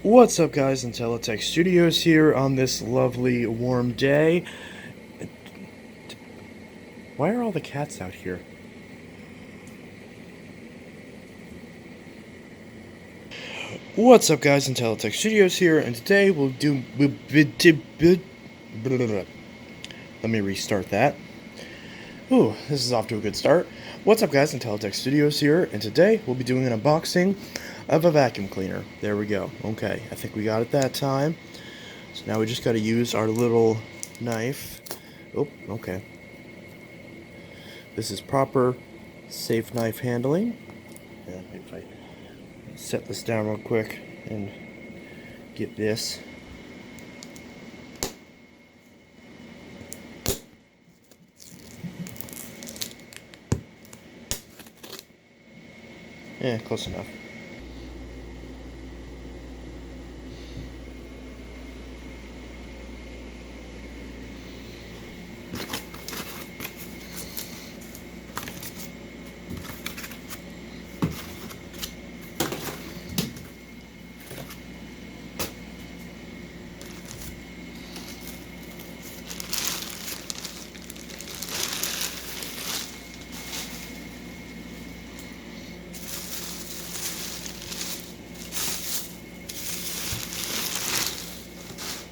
What's up, guys? Intelitech Studios here on this lovely warm day. Why are all the cats out here? What's up, guys? Intelitech Studios here, and today let me restart that. Ooh, this is off to a good start. What's up, guys? Intelitech Studios here, and today we'll be doing an unboxing of a vacuum cleaner. There we go. Okay, I think we got it that time. So now we just got to use our little knife. Oh, okay. This is proper, safe knife handling. Yeah, if I set this down real quick and get this. Yeah, close enough.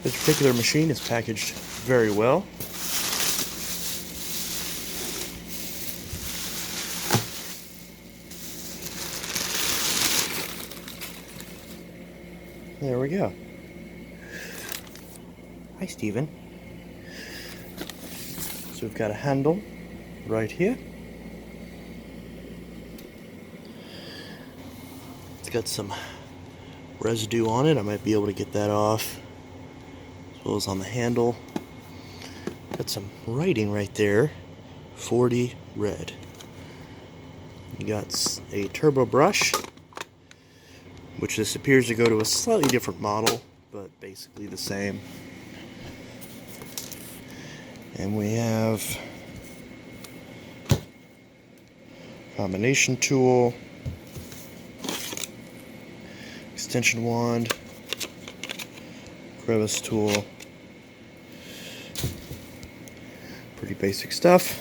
This particular machine is packaged very well. There we go. Hi, Steven. So we've got a handle right here. It's got some residue on it. I might be able to get that off, as well as on the handle. Got some writing right there, 40 red. You got a turbo brush, which this appears to go to a slightly different model, but basically the same. And we have combination tool, extension wand, crevice tool. Pretty basic stuff.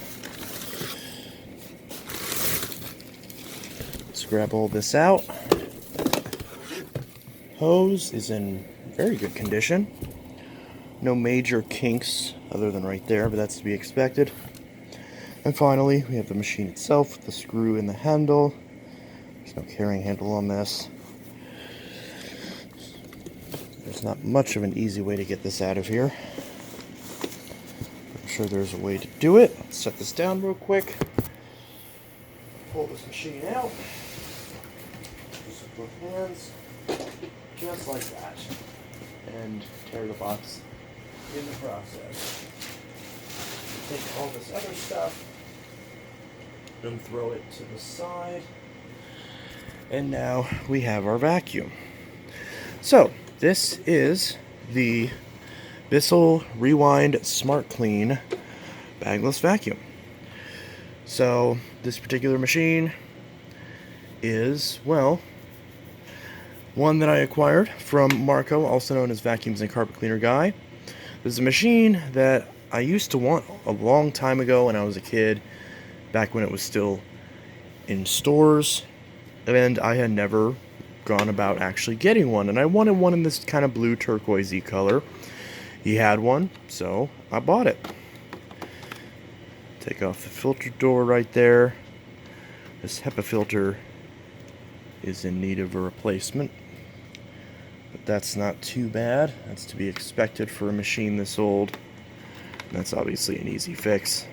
Let's grab all this out. Hose is in very good condition. No major kinks other than right there, but that's to be expected. And finally, we have the machine itself, the screw in the handle. There's no carrying handle on this. There's not much of an easy way to get this out of here. I'm sure there's a way to do it. Let's set this down real quick. Pull this machine out. Just with both hands. Just like that. And tear the box in the process. Take all this other stuff and throw it to the side. And now we have our vacuum. So, this is the Bissell Rewind SmartClean bagless vacuum. So, this particular machine is, well, one that I acquired from Marco, also known as Vacuums and Carpet Cleaner Guy. This is a machine that I used to want a long time ago when I was a kid, back when it was still in stores, and I had never gone about actually getting one, and I wanted one in this kind of blue turquoisey color. He had one, so I bought it. Take off the filter door right there. This HEPA filter is in need of a replacement, but that's not too bad. That's to be expected for a machine this old. And that's obviously an easy fix.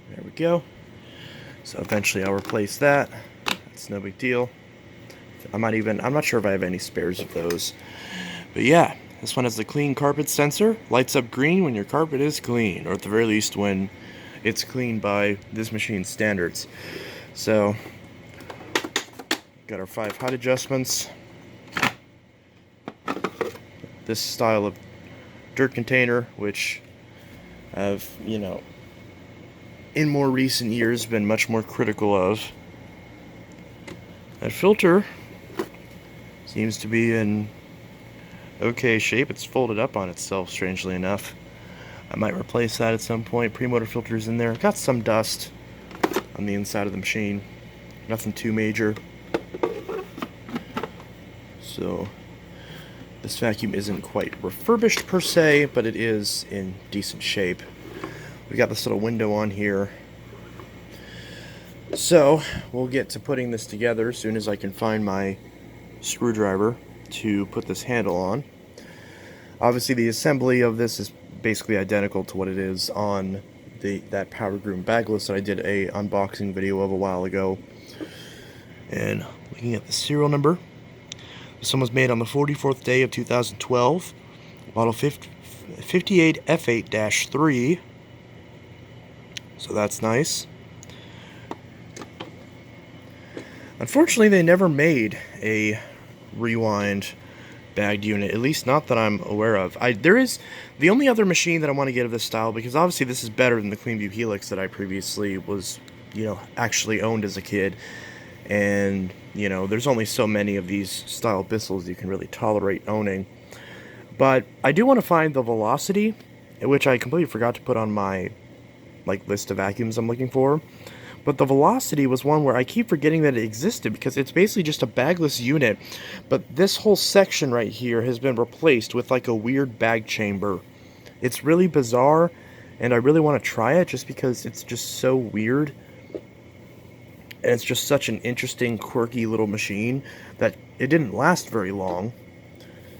There we go. So eventually I'll replace that. It's no big deal. I'm not sure if I have any spares of those. But yeah, this one has the clean carpet sensor. Lights up green when your carpet is clean, or at the very least when it's clean by this machine's standards. So, got our 5 height adjustments. This style of dirt container, which I've, in more recent years been much more critical of. That filter seems to be in okay shape. It's folded up on itself, strangely enough. I might replace that at some point. Premotor filter's in there. Got some dust on the inside of the machine. Nothing too major. So this vacuum isn't quite refurbished per se, but it is in decent shape. We got this little window on here. So we'll get to putting this together as soon as I can find my screwdriver to put this handle on. Obviously the assembly of this is basically identical to what it is on that Power Groom bagless that I did a unboxing video of a while ago. And looking at the serial number, this one was made on the 44th day of 2012, model 58F8-3, so that's nice. Unfortunately, they never made a rewind bagged unit, at least not that I'm aware of. There is the only other machine that I want to get of this style, because obviously this is better than the CleanView Helix that I previously was, actually owned as a kid. And, there's only so many of these style Bissells you can really tolerate owning. But I do want to find the Velocity, which I completely forgot to put on my list of vacuums I'm looking for. But the Velocity was one where I keep forgetting that it existed, because it's basically just a bagless unit. But this whole section right here has been replaced with a weird bag chamber. It's really bizarre, and I really want to try it just because it's just so weird. And it's just such an interesting, quirky little machine that it didn't last very long.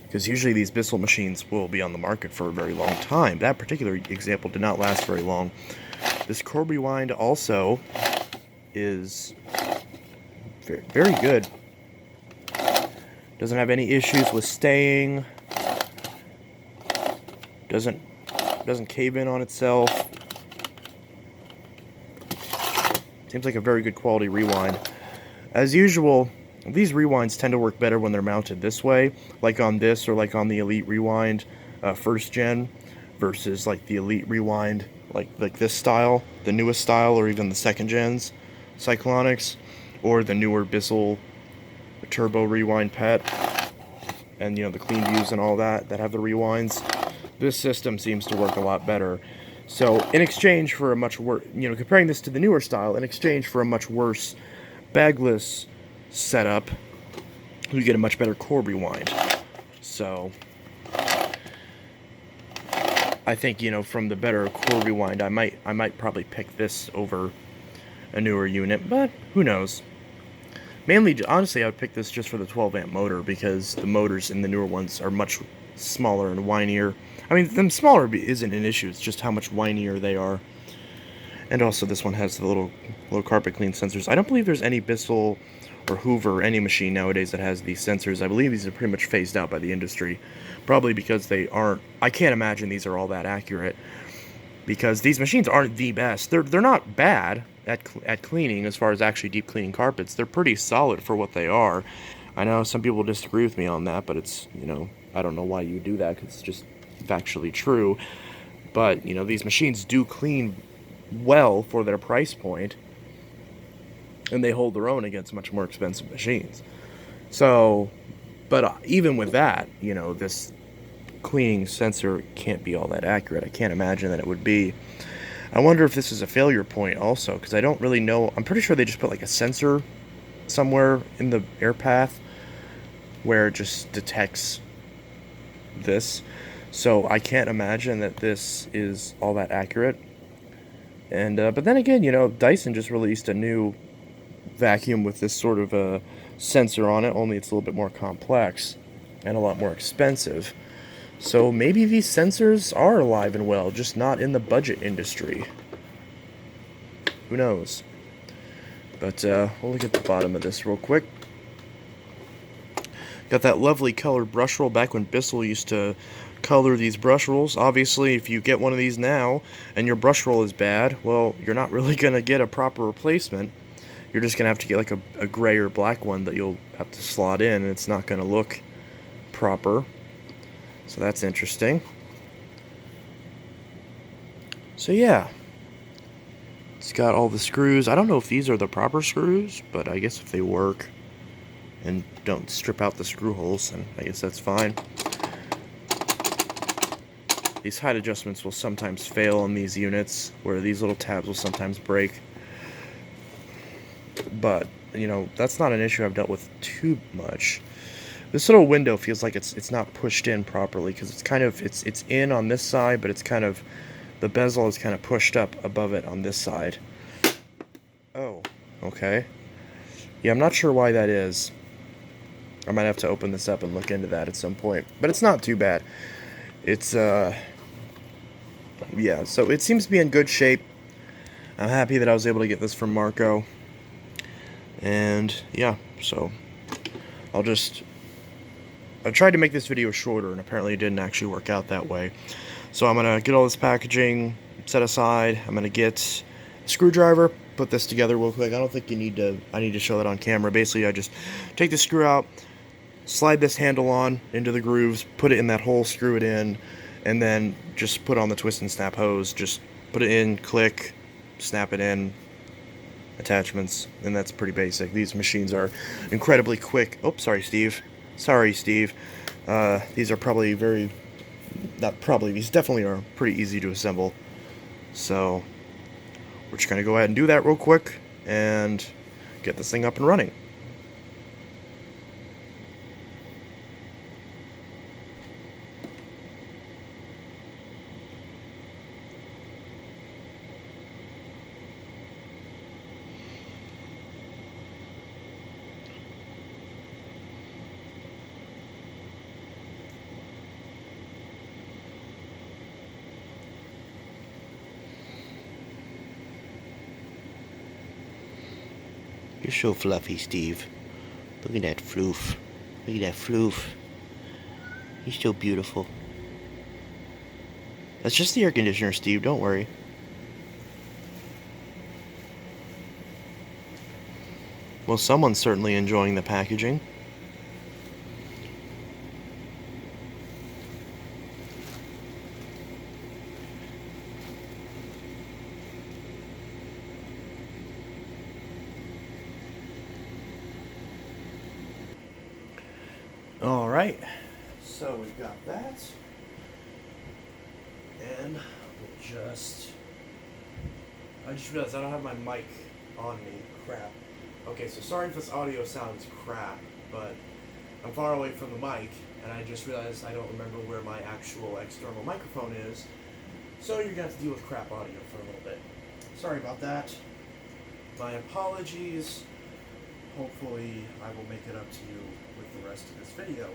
Because usually these Bissell machines will be on the market for a very long time. That particular example did not last very long. This Core Rewind also is very, very good. Doesn't have any issues with staying. Doesn't cave in on itself. Seems like a very good quality rewind. As usual, these rewinds tend to work better when they're mounted this way, like on this or like on the Elite Rewind first gen, versus the Elite Rewind like this style, the newest style, or even the second gens Cyclonics, or the newer Bissell Turbo Rewind PET, and the CleanViews and all that have the rewinds. This system seems to work a lot better. So in exchange for a much worse, comparing this to the newer style, in exchange for a much worse bagless setup, you get a much better Core Rewind. So I think, from the better Core Rewind, I might probably pick this over a newer unit, but who knows. Mainly, honestly, I would pick this just for the 12-amp motor, because the motors in the newer ones are much smaller and whinier. I mean, them smaller isn't an issue, it's just how much whinier they are. And also, this one has the little carpet clean sensors. I don't believe there's any Bissell or Hoover or any machine nowadays that has these sensors. I believe these are pretty much phased out by the industry. Probably because they aren't, I can't imagine these are all that accurate, because these machines aren't the best. They're not bad at cleaning as far as actually deep cleaning carpets. They're pretty solid for what they are. I know some people disagree with me on that, but it's, I don't know why you do that, because it's just factually true. But, these machines do clean well for their price point, and they hold their own against much more expensive machines. So, but even with that, this cleaning sensor can't be all that accurate. I can't imagine that it would be. I wonder if this is a failure point also, because I don't really know. I'm pretty sure they just put a sensor somewhere in the air path where it just detects this. So I can't imagine that this is all that accurate. And but then again, Dyson just released a new vacuum with this sort of a sensor on it, only it's a little bit more complex and a lot more expensive. So maybe these sensors are alive and well, just not in the budget industry. Who knows? But we'll look at the bottom of this real quick. Got that lovely colored brush roll back when Bissell used to color these brush rolls. Obviously, if you get one of these now and your brush roll is bad, well, you're not really going to get a proper replacement. You're just going to have to get like a gray or black one that you'll have to slot in, and it's not going to look proper. So that's interesting. So yeah, it's got all the screws. I don't know if these are the proper screws, but I guess if they work and don't strip out the screw holes, then I guess that's fine. These height adjustments will sometimes fail on these units, where these little tabs will sometimes break. But, you know, that's not an issue I've dealt with too much. This little window feels like it's not pushed in properly, because it's kind of, it's in on this side, but it's kind of, the bezel is kind of pushed up above it on this side. Oh, okay. Yeah, I'm not sure why that is. I might have to open this up and look into that at some point. But it's not too bad. It's, yeah, so it seems to be in good shape. I'm happy that I was able to get this from Marco. And, yeah, so I tried to make this video shorter, and apparently it didn't actually work out that way. So I'm going to get all this packaging set aside. I'm going to get a screwdriver, put this together real quick. I don't think I need to show that on camera. Basically, I just take the screw out, slide this handle on into the grooves, put it in that hole, screw it in, and then just put on the twist and snap hose. Just put it in, click, snap it in, attachments, and that's pretty basic. These machines are incredibly quick. Oh, sorry, Steve. Sorry, Steve. These are probably these definitely are pretty easy to assemble. So we're just going to go ahead and do that real quick and get this thing up and running. You're so fluffy, Steve. Look at that floof. Look at that floof. He's so beautiful. That's just the air conditioner, Steve. Don't worry. Well, someone's certainly enjoying the packaging. Alright, so we've got that, and I just realized I don't have my mic on me. Crap. Okay, so sorry if this audio sounds crap, but I'm far away from the mic, and I just realized I don't remember where my actual external microphone is, so you're going to have to deal with crap audio for a little bit. Sorry about that. My apologies. Hopefully I will make it up to you with the rest of this video.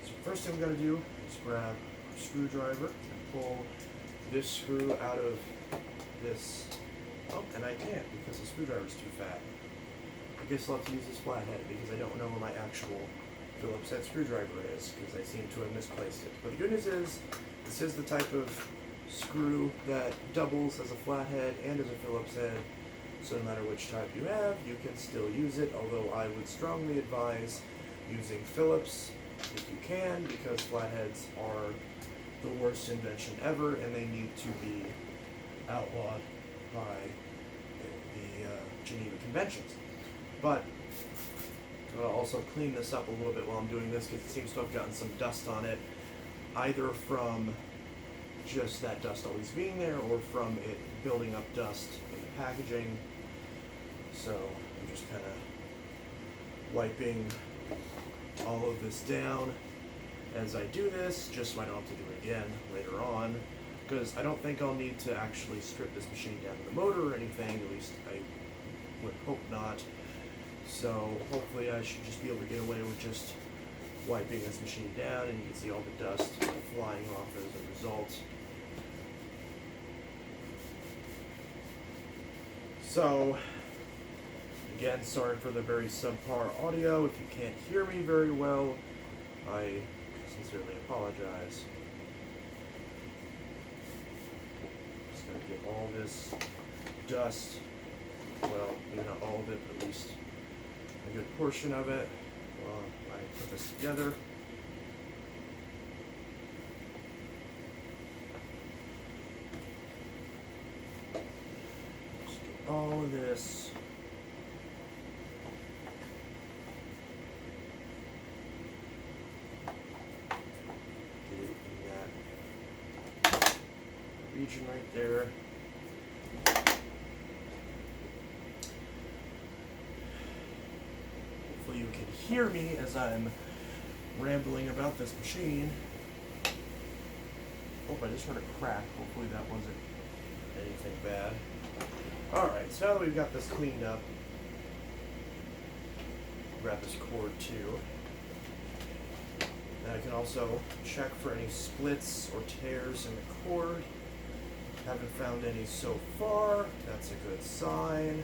So first thing we're going to do is grab a screwdriver and pull this screw out of this. Oh, and I can't because the screwdriver is too fat. I guess I'll have to use this flathead because I don't know where my actual Phillips head screwdriver is because I seem to have misplaced it. But the good news is this is the type of screw that doubles as a flathead and as a Phillips head. So no matter which type you have, you can still use it, although I would strongly advise using Phillips if you can, because flatheads are the worst invention ever, and they need to be outlawed by the Geneva Conventions. But I'll also clean this up a little bit while I'm doing this, because it seems to have gotten some dust on it, either from just that dust always being there, or from it building up dust in the packaging. So I'm just kind of wiping all of this down as I do this, just so I don't have to do it again later on, because I don't think I'll need to actually strip this machine down to the motor or anything, at least I would hope not. So hopefully I should just be able to get away with just wiping this machine down, and you can see all the dust flying off as a result. So Again, sorry for the very subpar audio. If you can't hear me very well, I sincerely apologize. Just going to get all this dust, well, maybe not all of it, but at least a good portion of it while I put this together. Just get all of this. Region right there. Hopefully you can hear me as I'm rambling about this machine. Oh, I just heard a crack. Hopefully that wasn't anything bad. Alright, so now that we've got this cleaned up, grab this cord too. And I can also check for any splits or tears in the cord. Haven't found any so far. That's a good sign.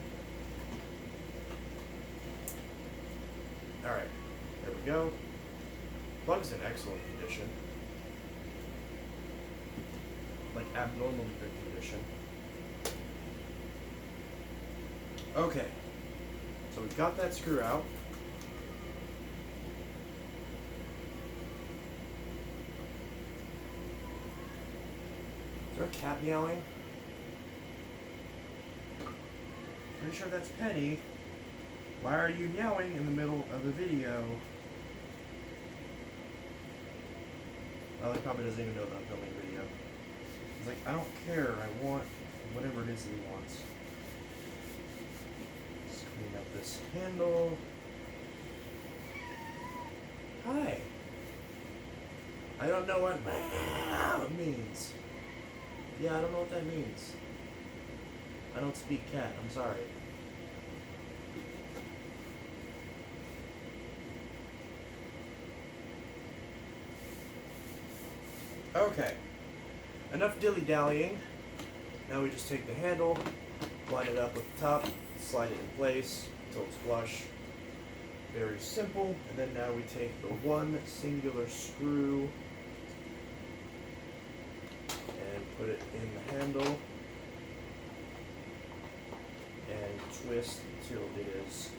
Alright, there we go. Plug's in excellent condition. Like abnormally good condition. Okay, so we've got that screw out. Is there a cat meowing? Pretty sure that's Penny. Why are you meowing in the middle of the video? Well, he probably doesn't even know that I'm filming a video. He's like, I don't care, I want whatever it is that he wants. Just clean up this handle. Hi. I don't know what meow means. Yeah, I don't know what that means. I don't speak cat, I'm sorry. Okay, enough dilly-dallying. Now we just take the handle, line it up with the top, slide it in place until it's flush. Very simple. And then now we take the one singular screw and put it in the handle and twist until it is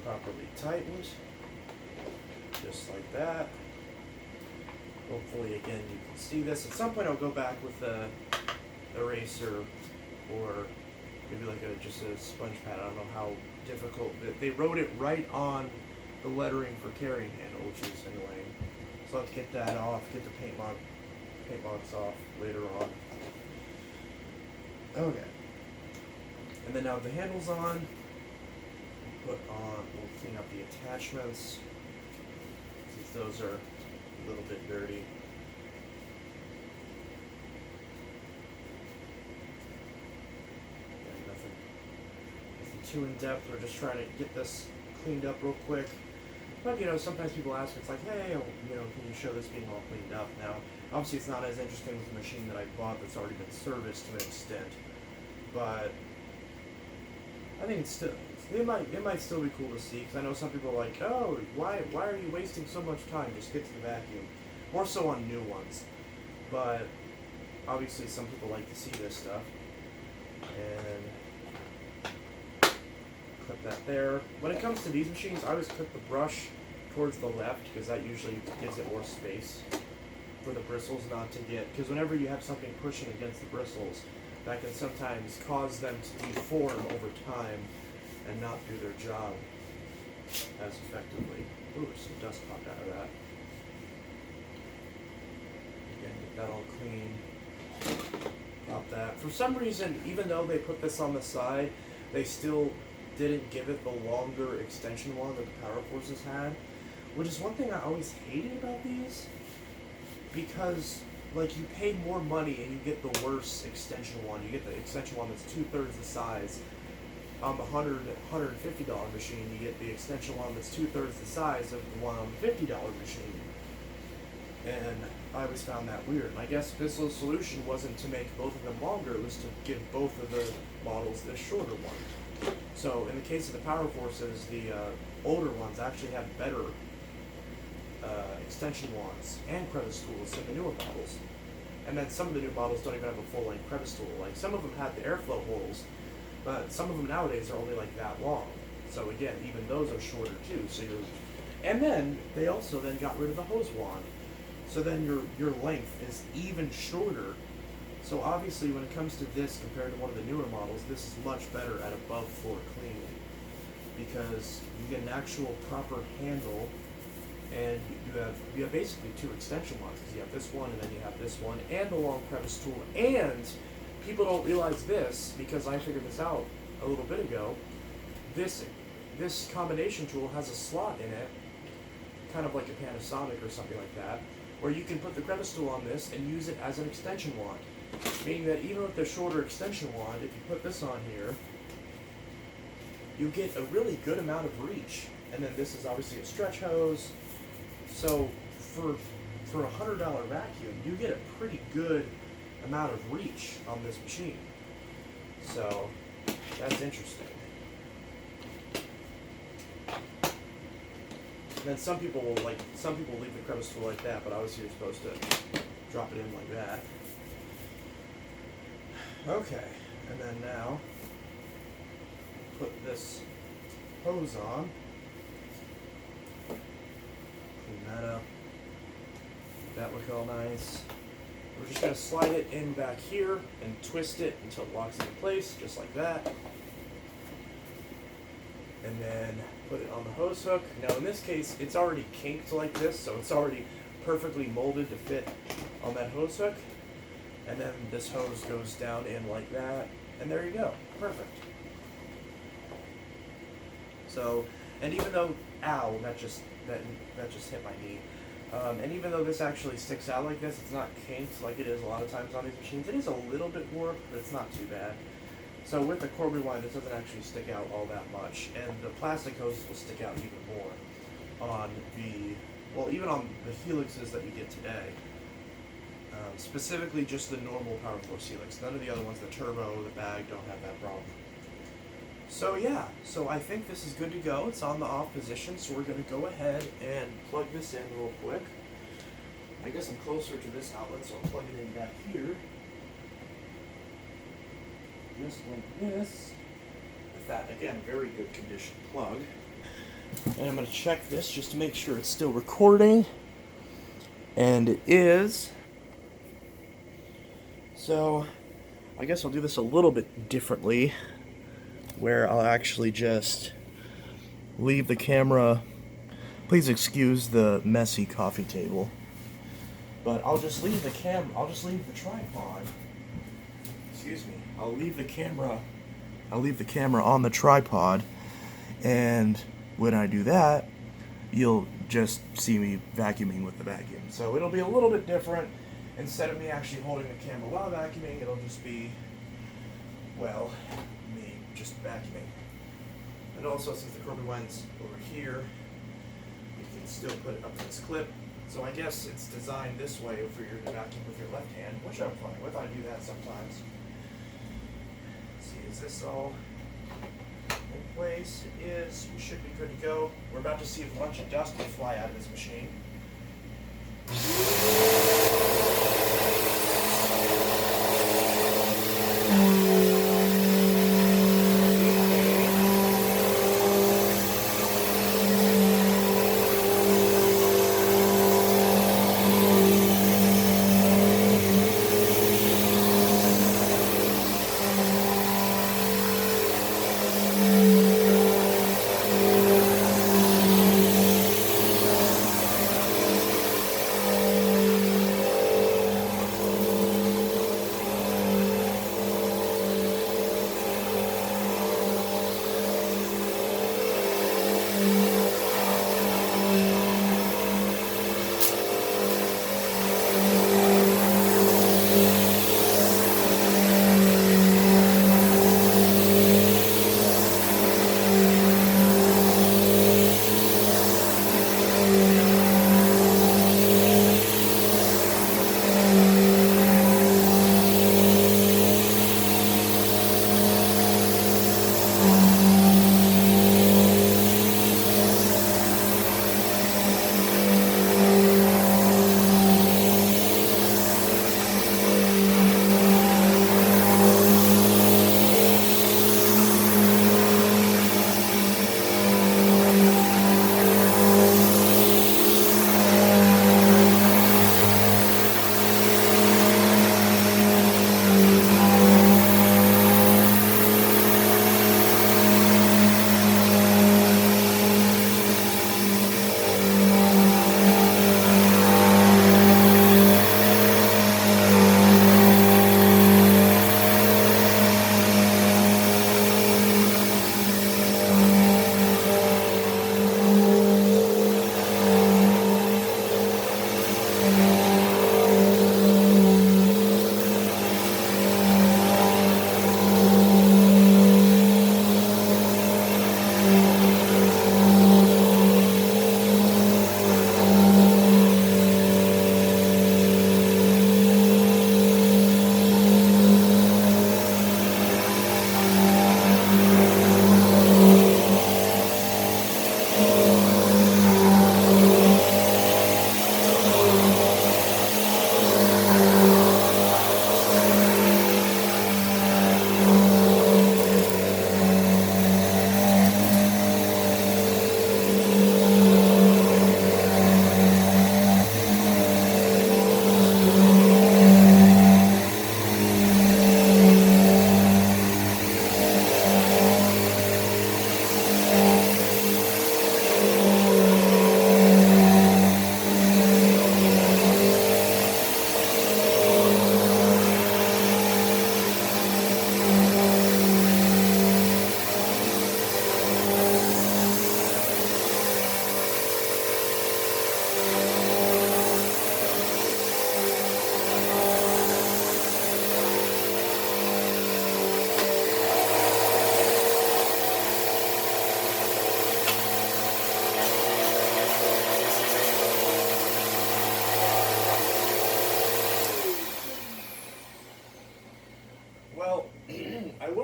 properly tightened, just like that. Hopefully, again, you can see this. At some point, I'll go back with a eraser or maybe like just a sponge pad. I don't know how difficult. They wrote it right on the lettering for carrying handle, which is annoying. So I'll have to get that off, get the paint box off later on. Okay. And then now the handle's on, we'll clean up the attachments, since those are a little bit dirty. Yeah, nothing too in depth. We're just trying to get this cleaned up real quick. But sometimes people ask, it's like, hey, can you show this being all cleaned up? Now, obviously, it's not as interesting as the machine that I bought that's already been serviced to an extent, but I think it might still be cool to see, because I know some people are like, oh, why are you wasting so much time? Just get to the vacuum. More so on new ones. But obviously some people like to see this stuff. And clip that there. When it comes to these machines, I always clip the brush towards the left, because that usually gives it more space for the bristles not to get, because whenever you have something pushing against the bristles, that can sometimes cause them to deform over time and not do their job as effectively. Ooh, some dust popped out of that. Again, get that all clean. Pop that. For some reason, even though they put this on the side, they still didn't give it the longer extension one that the Power Forces had, which is one thing I always hated about these, because you pay more money and you get the worse extension one. You get the extension one that's 2/3 the size. On the $150 machine, you get the extension one that's 2/3 the size of the one on the $50 machine. And I always found that weird. And I guess Bissell's solution wasn't to make both of them longer, it was to give both of the models this shorter one. So in the case of the Power Forces, the older ones actually have better extension wands and crevice tools than the newer models. And then some of the new models don't even have a full-length crevice tool. Like some of them have the airflow holes, but some of them nowadays are only like that long. So again, even those are shorter too. So and then they also then got rid of the hose wand. So then your length is even shorter. So obviously when it comes to this compared to one of the newer models, this is much better at above floor cleaning because you get an actual proper handle, and you have basically two extension wands because you have this one and then you have this one and the long crevice tool. And people don't realize this because I figured this out a little bit ago. This combination tool has a slot in it, kind of like a Panasonic or something like that, where you can put the crevice tool on this and use it as an extension wand. Meaning that even with the shorter extension wand, if you put this on here, you get a really good amount of reach. And then this is obviously a stretch hose. So for a $100 vacuum, you get a pretty good amount of reach on this machine. So that's interesting. And then some people will leave the crevice tool like that, but obviously you're supposed to drop it in like that. Okay, and then now put this hose on. Clean that up. That look all nice. We're just going to slide it in back here and twist it until it locks into place, just like that. And then put it on the hose hook. Now in this case, it's already kinked like this, so it's already perfectly molded to fit on that hose hook. And then this hose goes down in like that, and there you go, perfect. So, and even though, ow, that just hit my knee. And even though this actually sticks out like this, it's not kinked like it is a lot of times on these machines. It is a little bit warped, but it's not too bad. So with the cord rewind, it doesn't actually stick out all that much, and the plastic hoses will stick out even more on even on the helixes that you get today. Specifically just the normal Power Force helix. None of the other ones, the turbo, the bag, don't have that problem. So yeah, so I think this is good to go. It's on the off position, so we're going to go ahead and plug this in real quick. I guess I'm closer to this outlet, so I'll plug it in back here. Just like this. With that, again, very good condition plug. And I'm going to check this just to make sure it's still recording. And it is. So, I guess I'll do this a little bit differently, where I'll actually just leave the camera. Please excuse the messy coffee table. But I'll just leave the tripod. Excuse me. I'll leave the camera on the tripod, and when I do that, you'll just see me vacuuming with the vacuum. So it'll be a little bit different. Instead of me actually holding the camera while vacuuming, it'll just be, well, me just vacuuming. And also, since the cord rewind's over here, you can still put it up to this clip. So I guess it's designed this way for you to vacuum with your left hand, which I'm fine with. I do that sometimes. Let's see, is this all in place? It is. We should be good to go. We're about to see if a bunch of dust will fly out of this machine.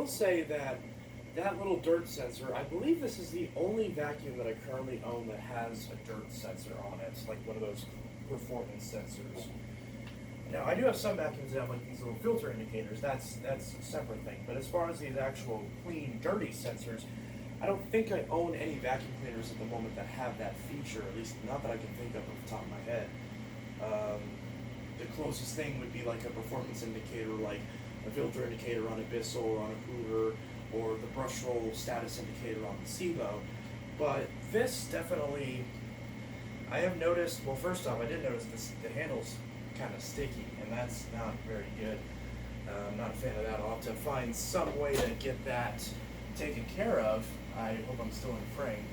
will say that that little dirt sensor, I believe this is the only vacuum that I currently own that has a dirt sensor on it, like one of those performance sensors. Now, I do have some vacuums that have like these little filter indicators. That's a separate thing. But as far as these actual clean, dirty sensors, I don't think I own any vacuum cleaners at the moment that have that feature, at least not that I can think of off the top of my head. The closest thing would be like a performance indicator, like a filter indicator on a Bissell or on a Hoover, or the brush roll status indicator on the SIBO. But this definitely, I have noticed, well, first off, I did notice the handle's kind of sticky, and that's not very good. I'm not a fan of that. I'll have to find some way to get that taken care of. I hope I'm still in frame.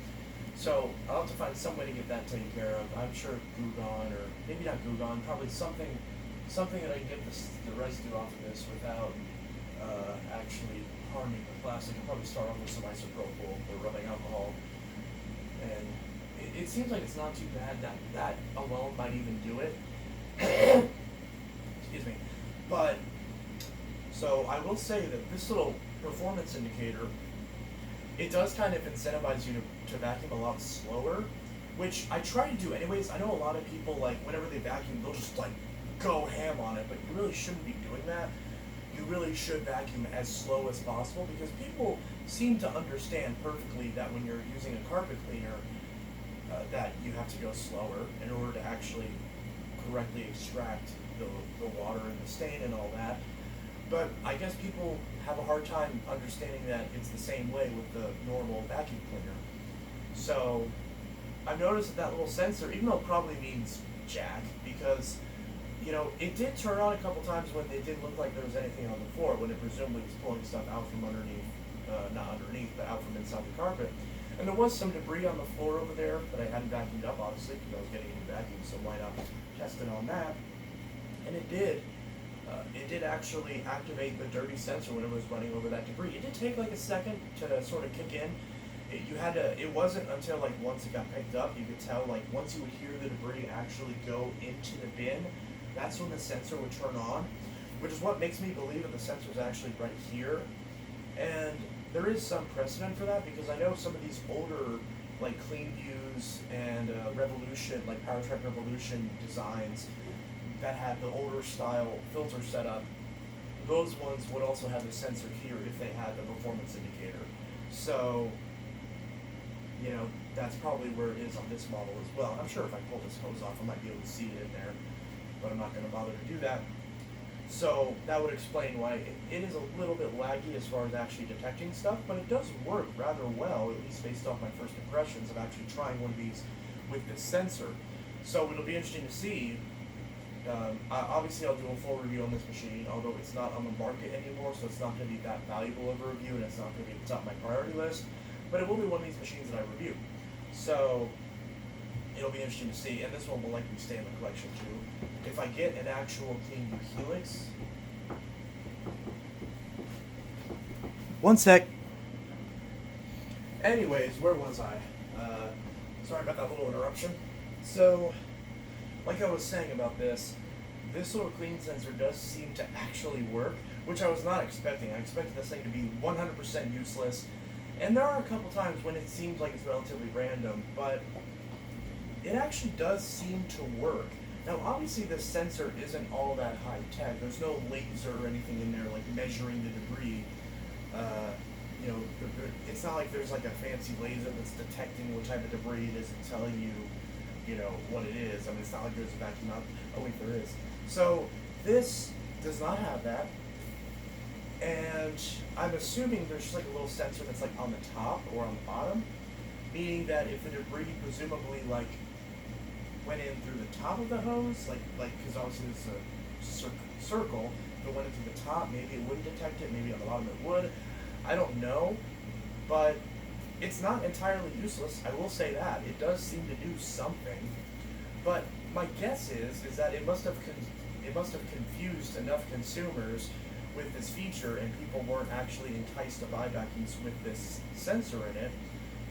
So I'll have to find some way to get that taken care of. I'm sure Goo Gone, or maybe not Goo Gone, probably something that I can get the residue off of this without actually harming the plastic. I'll probably start off with some isopropyl or rubbing alcohol. And it seems like it's not too bad. That alone might even do it. Excuse me. But, so I will say that this little performance indicator, it does kind of incentivize you to vacuum a lot slower, which I try to do anyways. I know a lot of people, like, whenever they vacuum, they'll just, like, go ham on it, but you really shouldn't be doing that. You really should vacuum as slow as possible, because people seem to understand perfectly that when you're using a carpet cleaner, that you have to go slower in order to actually correctly extract the water and the stain and all that. But I guess people have a hard time understanding that it's the same way with the normal vacuum cleaner. So I've noticed that little sensor, even though it probably means jack, because it did turn on a couple times when it didn't look like there was anything on the floor, when it presumably was pulling stuff out from underneath, not underneath, but out from inside the carpet. And there was some debris on the floor over there that I hadn't vacuumed up, obviously, because I was getting a new vacuum, so why not test it on that? And it did actually activate the dirty sensor when it was running over that debris. It did take like a second to sort of kick in. It wasn't until like once it got picked up, you could tell, like once you would hear the debris actually go into the bin, that's when the sensor would turn on, which is what makes me believe that the sensor is actually right here. And there is some precedent for that, because I know some of these older, like Clean Views and Revolution, like PowerTrack Revolution designs that had the older style filter setup, those ones would also have the sensor here if they had the performance indicator. So, that's probably where it is on this model as well. I'm sure if I pull this hose off, I might be able to see it in there, but I'm not going to bother to do that. So that would explain why it is a little bit laggy as far as actually detecting stuff, but it does work rather well, at least based off my first impressions of actually trying one of these with this sensor. So it'll be interesting to see. Obviously, I'll do a full review on this machine, although it's not on the market anymore, so it's not going to be that valuable of a review, and it's not going to be at the top of my priority list, but it will be one of these machines that I review. So it'll be interesting to see, and this one will likely stay in the collection too. If I get an actual Clean View Helix. One sec. Anyways, where was I? Sorry about that little interruption. So, like I was saying about this little clean sensor does seem to actually work, which I was not expecting. I expected this thing to be 100% useless, and there are a couple times when it seems like it's relatively random, but it actually does seem to work. Now, obviously, this sensor isn't all that high tech. There's no laser or anything in there like measuring the debris. It's not like there's like a fancy laser that's detecting what type of debris it is and telling you, what it is. I mean, it's not like there's a vacuum out. Oh wait, there is. So this does not have that, and I'm assuming there's just like a little sensor that's like on the top or on the bottom, meaning that if the debris presumably like went in through the top of the hose, like because obviously it's a circle, if it went in through the top, maybe it wouldn't detect it, maybe on the bottom it would. I don't know, but it's not entirely useless. I will say that it does seem to do something, but my guess is that it must have confused enough consumers with this feature, and people weren't actually enticed to buy vacuums with this sensor in it.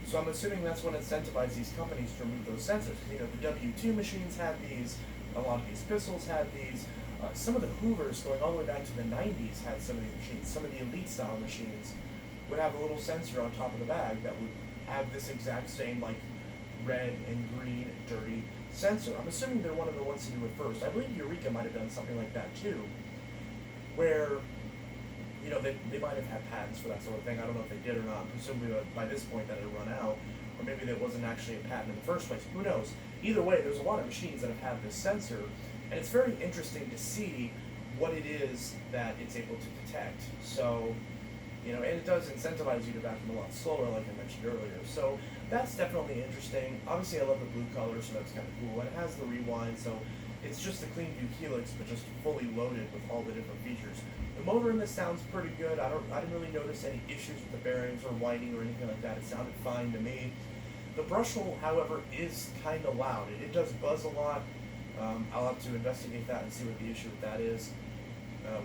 So I'm assuming that's what incentivized these companies to remove those sensors. The W2 machines had these, a lot of these Bissells had these. Some of the Hoovers going all the way back to the 90s had some of these machines. Some of the Elite style machines would have a little sensor on top of the bag that would have this exact same like red and green dirty sensor. I'm assuming they're one of the ones to do it first. I believe Eureka might have done something like that too, where they might have had patents for that sort of thing. I don't know if they did or not. Presumably by this point that had run out, or maybe there wasn't actually a patent in the first place. Who knows? Either way, there's a lot of machines that have had this sensor, and it's very interesting to see what it is that it's able to detect. So, and it does incentivize you to vacuum a lot slower, like I mentioned earlier. So that's definitely interesting. Obviously, I love the blue color, so that's kind of cool. And it has the rewind, so it's just the clean view helix, but just fully loaded with all the different features. The motor in this sounds pretty good. I didn't really notice any issues with the bearings or whining or anything like that. It sounded fine to me. The brush hole, however, is kind of loud. It does buzz a lot. I'll have to investigate that and see what the issue with that is,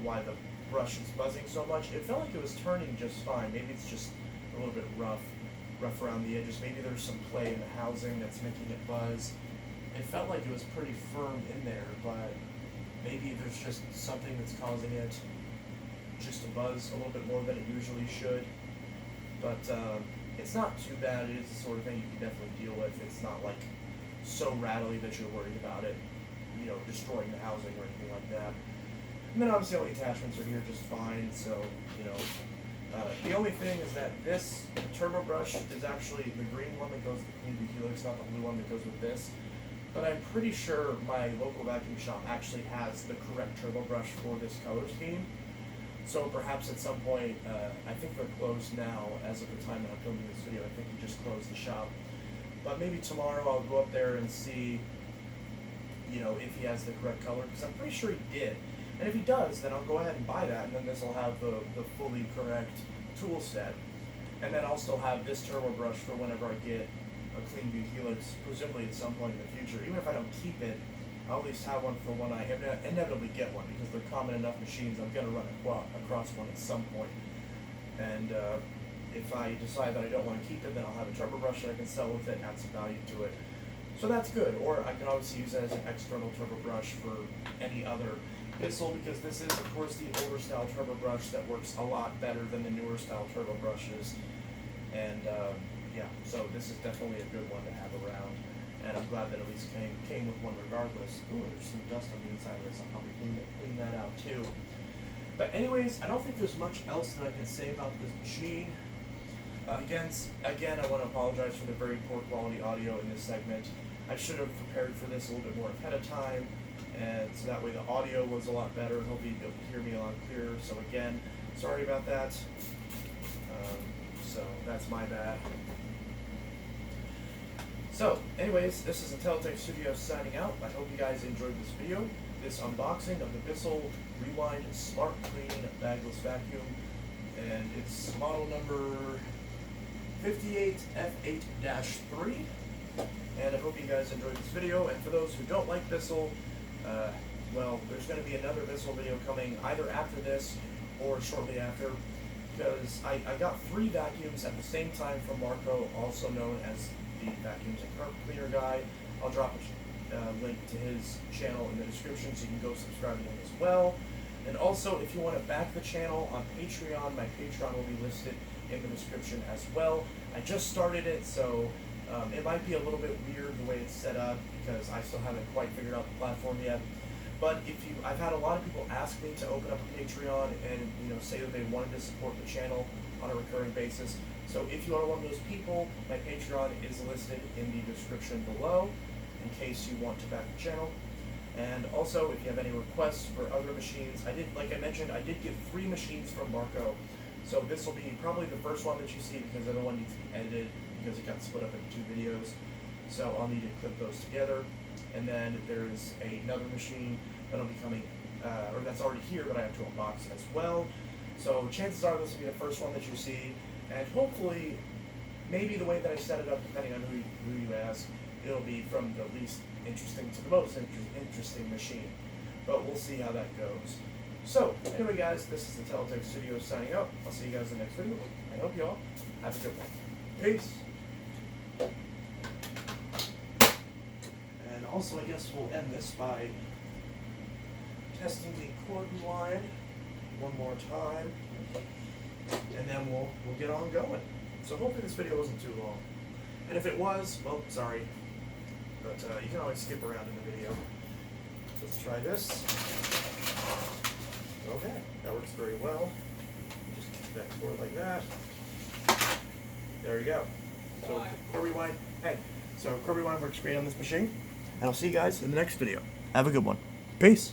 why the brush is buzzing so much. It felt like it was turning just fine. Maybe it's just a little bit rough around the edges. Maybe there's some play in the housing that's making it buzz. It felt like it was pretty firm in there, but maybe there's just something that's causing it just to buzz a little bit more than it usually should. But it's not too bad. It is the sort of thing you can definitely deal with. It's not like so rattly that you're worried about it, destroying the housing or anything like that. And then obviously all the attachments are here just fine. So, the only thing is that this turbo brush is actually the green one that goes with the Clean View Helix, not the blue one that goes with this. But I'm pretty sure my local vacuum shop actually has the correct turbo brush for this color scheme. So perhaps at some point, I think they're closed now as of the time that I'm filming this video. I think he just closed the shop. But maybe tomorrow I'll go up there and see, if he has the correct color, because I'm pretty sure he did. And if he does, then I'll go ahead and buy that, and then this will have the fully correct tool set. And then I'll still have this turbo brush for whenever I get a Clean View Helix, presumably at some point in the future. Even if I don't keep it, I'll at least have one for when I inevitably get one, because they're common enough machines. I'm going to run across one at some point. And if I decide that I don't want to keep it, then I'll have a turbo brush that I can sell with it and add some value to it. So that's good. Or I can obviously use it as an external turbo brush for any other Bissell, because this is, of course, the older style turbo brush that works a lot better than the newer style turbo brushes. And so this is definitely a good one to have around. And I'm glad that at least came with one regardless. Ooh, there's some dust on the inside of this. I'll probably clean that out too. But anyways, I don't think there's much else that I can say about this machine. Again, I want to apologize for the very poor quality audio in this segment. I should have prepared for this a little bit more ahead of time, and so that way the audio was a lot better. Hopefully you'll be able to hear me a lot clearer. So again, sorry about that. So that's my bad. So anyways, this is Intelitech Studios signing out. I hope you guys enjoyed this video, this unboxing of the Bissell Rewind SmartClean bagless vacuum, and it's model number 58F8-3. And I hope you guys enjoyed this video. And for those who don't like Bissell, well, there's going to be another Bissell video coming either after this or shortly after, because I got 3 vacuums at the same time from Marco, also known as the Vacuums and Carpet Cleaner Guy. I'll drop a link to his channel in the description, so you can go subscribe to him as well. And also, if you want to back the channel on Patreon, my Patreon will be listed in the description as well. I just started it, so it might be a little bit weird the way it's set up, because I still haven't quite figured out the platform yet. But I've had a lot of people ask me to open up a Patreon and say that they wanted to support the channel on a recurring basis. So if you are one of those people, my Patreon is listed in the description below in case you want to back the channel. And also, if you have any requests for other machines, like I mentioned, I did get 3 machines from Marco. So this will be probably the first one that you see, because the other one needs to be edited because it got split up into 2 videos. So I'll need to clip those together. And then there's another machine that'll be coming, or that's already here, but I have to unbox as well. So chances are this will be the first one that you see, and hopefully, maybe the way that I set it up, depending on who you ask, it'll be from the least interesting to the most interesting machine. But we'll see how that goes. So, anyway guys, this is the Intelitech Studios signing out. I'll see you guys in the next video. I hope you all have a good one. Peace! And also, I guess we'll end this by testing the cord line one more time, and then we'll get on going. So hopefully this video wasn't too long. And if it was, well, sorry, but you can always skip around in the video. Let's try this. Okay, that works very well. Just keep that cord like that. There you go. So cord rewind. Hey, so cord rewind works great on this machine. And I'll see you guys in the next video. Have a good one. Peace.